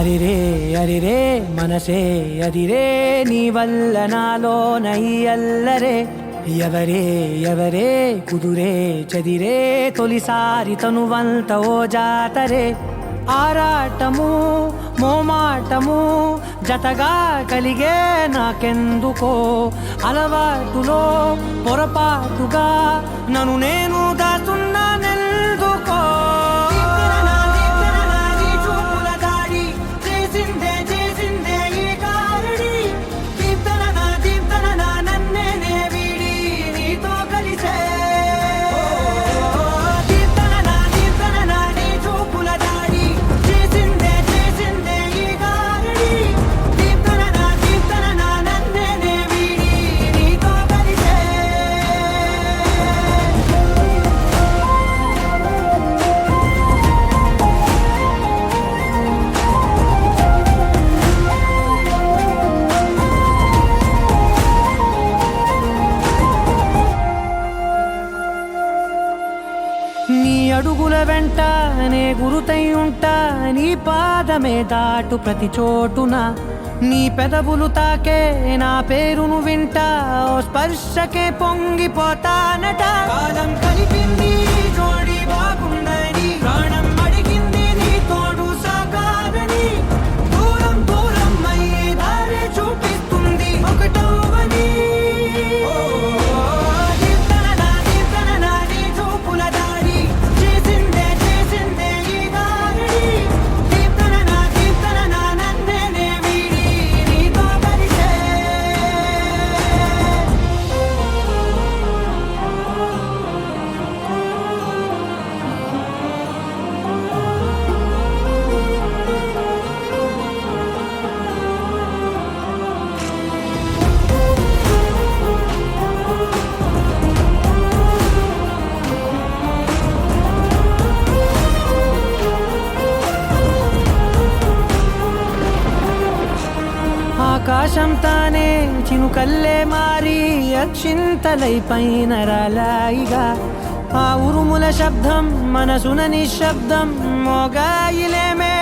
అరిరే అరిరే మనసే అదిరే నీ వల్ల నాలోన ఈ అల్లరే ఎవరే ఎవరే కుదురే చదిరే తొలిసారి తనువంత ఓ జాతరే ఆరాటము మోమాటము జతగా కలిగే నాకెందుకో అలవాటులో పొరపాటుగా నన్ను నేను దాచున్నానెందుకో నీ అడుగుల వెంట నే గురుతై ఉంటా నీ పాదమే దాటు ప్రతి చోటున నీ పెదవులు తాకే నా పేరును వింటా ఓ స్పర్శకే పొంగిపోతానట కాలం కలిపింది జోడి బాగుందని ప్రాణం అడిగింది నీ తోడు సాగాలని దూరం దూరం అయ్యే దారి చూపిస్తుంది ఒకటవని ఆకాశం తానే చినుకల్లే మారి అక్షింతలై పైన రాలాయిగా ఆ ఉరుముల శబ్దం మనసున నిశ్శబ్దం మోగాయిలేమే